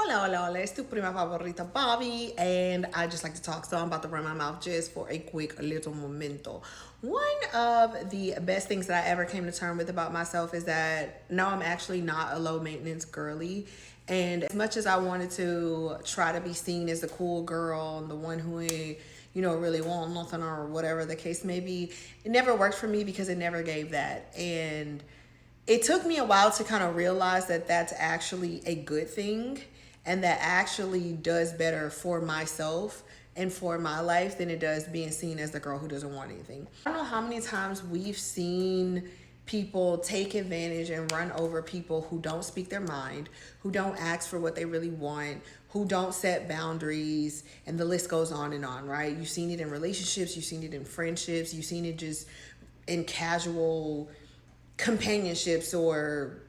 Hola, hola, hola. It's tu prima favorita, Bobby, and I just like to talk, so I'm about to run my mouth just for a quick little momento. One of the best things that I ever came to terms with about myself is that no, I'm actually not a low maintenance girly. And as much as I wanted to try to be seen as the cool girl and the one who ain't, really want nothing or whatever the case may be, it never worked for me because it never gave that. And it took me a while to kind of realize that that's actually a good thing and that actually does better for myself and for my life than it does being seen as the girl who doesn't want anything. I don't know how many times we've seen people take advantage and run over people who don't speak their mind, who don't ask for what they really want, who don't set boundaries, and the list goes on, right? You've seen it in relationships, you've seen it in friendships, you've seen it just in casual companionships or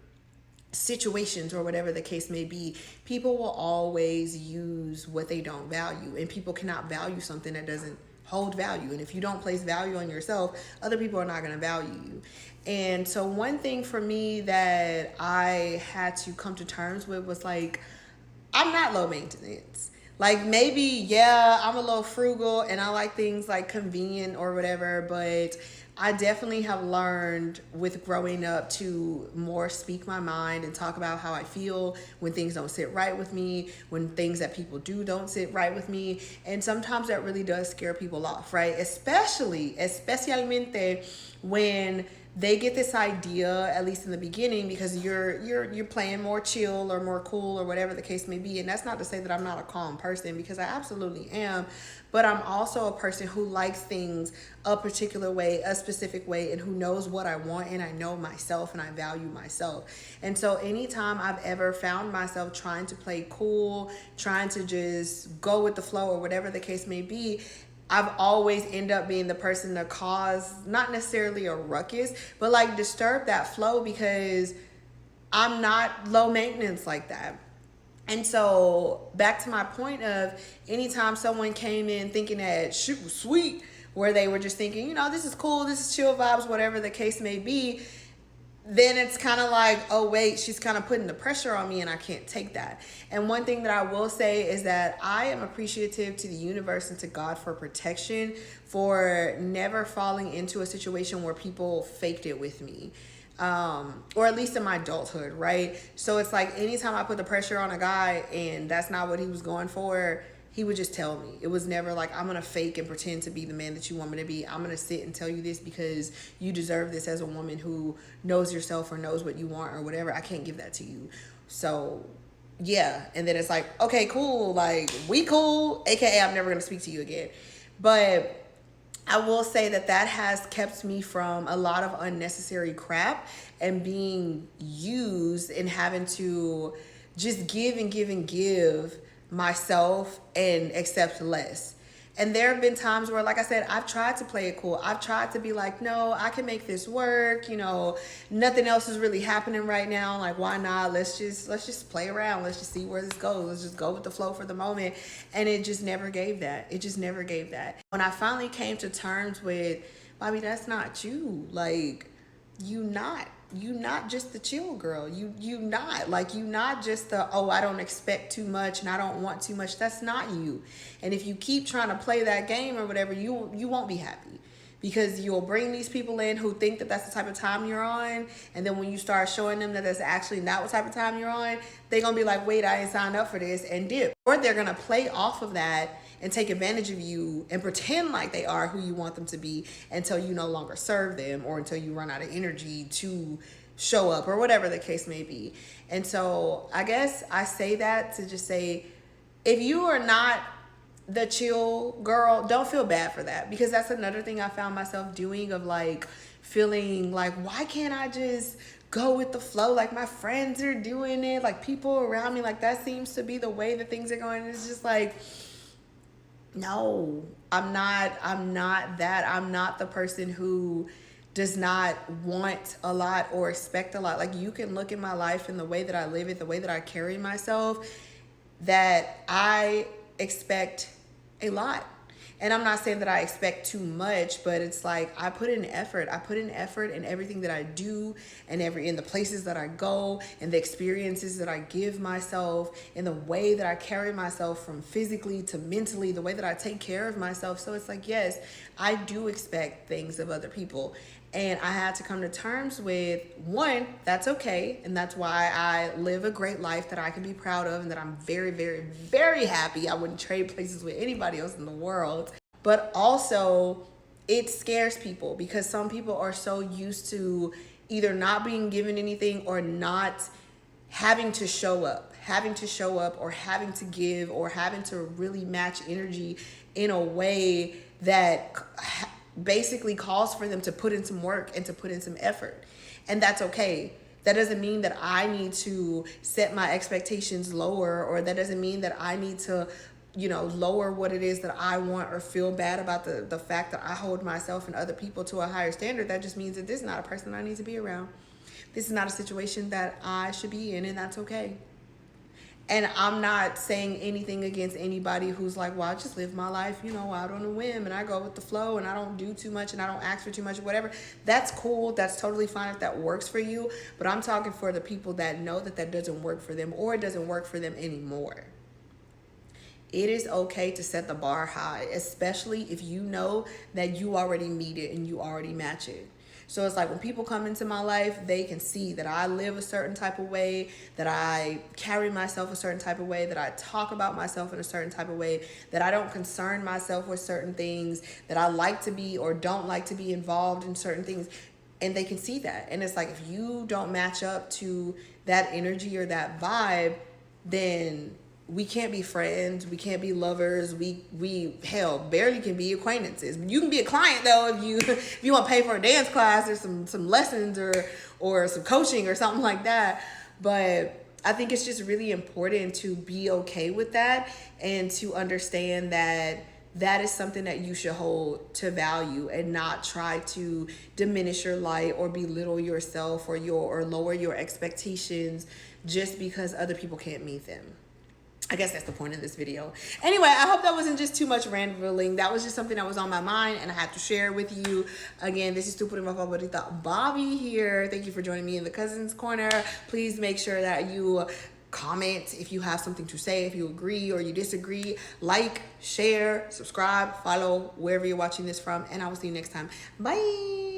situations or whatever the case may be. People will always use what they don't value, and people cannot value something that doesn't hold value. And if you don't place value on yourself, other people are not going to value you. And so one thing for me that I had to come to terms with was like, I'm not low maintenance. Like maybe, yeah, I'm a little frugal and I like things like convenient or whatever, but I definitely have learned with growing up to more speak my mind and talk about how I feel when things don't sit right with me, when things that people do don't sit right with me. And sometimes that really does scare people off, right? Especialmente when they get this idea, at least in the beginning, because you're playing more chill or more cool or whatever the case may be. And that's not to say that I'm not a calm person, because I absolutely am, but I'm also a person who likes things a particular way, a specific way, and who knows what I want, and I know myself and I value myself. And so anytime I've ever found myself trying to play cool, trying to just go with the flow or whatever the case may be, I've always end up being the person to cause not necessarily a ruckus, but like disturb that flow, because I'm not low maintenance like that. And so back to my point of anytime someone came in thinking that shit was sweet, where they were just thinking, this is cool, this is chill vibes, whatever the case may be, then it's kind of like, oh wait, she's kind of putting the pressure on me and I can't take that. And one thing that I will say is that I am appreciative to the universe and to God for protection, for never falling into a situation where people faked it with me. Or at least in my adulthood, right? So it's like anytime I put the pressure on a guy and that's not what he was going for, he would just tell me. It was never like, I'm gonna fake and pretend to be the man that you want me to be. I'm gonna sit and tell you this because you deserve this as a woman who knows yourself or knows what you want or whatever. I can't give that to you. So yeah. And then it's like, okay, cool, like we cool, aka I'm never gonna speak to you again. But I will say that that has kept me from a lot of unnecessary crap and being used and having to just give and give and give myself and accept less. And there have been times where, like I said, I've tried to play it cool. I've tried to be like, no, I can make this work. Nothing else is really happening right now. Like, why not? Let's just play around. Let's just see where this goes. Let's just go with the flow for the moment. And it just never gave that. It just never gave that. When I finally came to terms with, Bobby, that's not you. Like, you not just the chill girl. You not just the, oh, I don't expect too much and I don't want too much. That's not you. And if you keep trying to play that game or whatever, you won't be happy, because you'll bring these people in who think that that's the type of time you're on, and then when you start showing them that that's actually not what type of time you're on, they're gonna be like, wait, I ain't signed up for this, and dip. Or they're gonna play off of that and take advantage of you and pretend like they are who you want them to be until you no longer serve them, or until you run out of energy to show up, or whatever the case may be. And so I guess I say that to just say, if you are not the chill girl, don't feel bad for that, because that's another thing I found myself doing, of like feeling like, why can't I just go with the flow? Like my friends are doing it, like people around me, like that seems to be the way that things are going. It's just like, no, I'm not that. I'm not the person who does not want a lot or expect a lot. Like, you can look at my life and the way that I live it, the way that I carry myself, that I expect a lot. And I'm not saying that I expect too much, but it's like I put in effort. I put in effort in everything that I do, and in the places that I go, and the experiences that I give myself, and the way that I carry myself from physically to mentally, the way that I take care of myself. So it's like, yes, I do expect things of other people. And I had to come to terms with, one, that's okay. And that's why I live a great life that I can be proud of, and that I'm very, very, very happy. I wouldn't trade places with anybody else in the world. But also, it scares people because some people are so used to either not being given anything or not having to show up or having to give or having to really match energy in a way that basically calls for them to put in some work and to put in some effort. And that's okay. That doesn't mean that I need to set my expectations lower, or that doesn't mean that I need to, lower what it is that I want or feel bad about the fact that I hold myself and other people to a higher standard. That just means that this is not a person I need to be around. This is not a situation that I should be in, and that's okay. And I'm not saying anything against anybody who's like, well, I just live my life, out on a whim, and I go with the flow, and I don't do too much, and I don't ask for too much, or whatever. That's cool. That's totally fine if that works for you. But I'm talking for the people that know that that doesn't work for them, or it doesn't work for them anymore. It is okay to set the bar high, especially if you know that you already meet it and you already match it. So it's like when people come into my life, they can see that I live a certain type of way, that I carry myself a certain type of way, that I talk about myself in a certain type of way, that I don't concern myself with certain things, that I like to be or don't like to be involved in certain things. And they can see that. And it's like, if you don't match up to that energy or that vibe, then we can't be friends, we can't be lovers, we hell barely can be acquaintances. You can be a client though if you want to pay for a dance class or some lessons or some coaching or something like that. But I think it's just really important to be okay with that and to understand that that is something that you should hold to value, and not try to diminish your light or belittle yourself or lower your expectations just because other people can't meet them. I guess that's the point of this video. Anyway, I hope that wasn't just too much rambling. That was just something that was on my mind and I had to share with you. Again, this is Tu Por Mi Favorita Bobby here. Thank you for joining me in the Cousins Corner. Please make sure that you comment if you have something to say, if you agree or you disagree. Like, share, subscribe, follow wherever you're watching this from, and I will see you next time. Bye.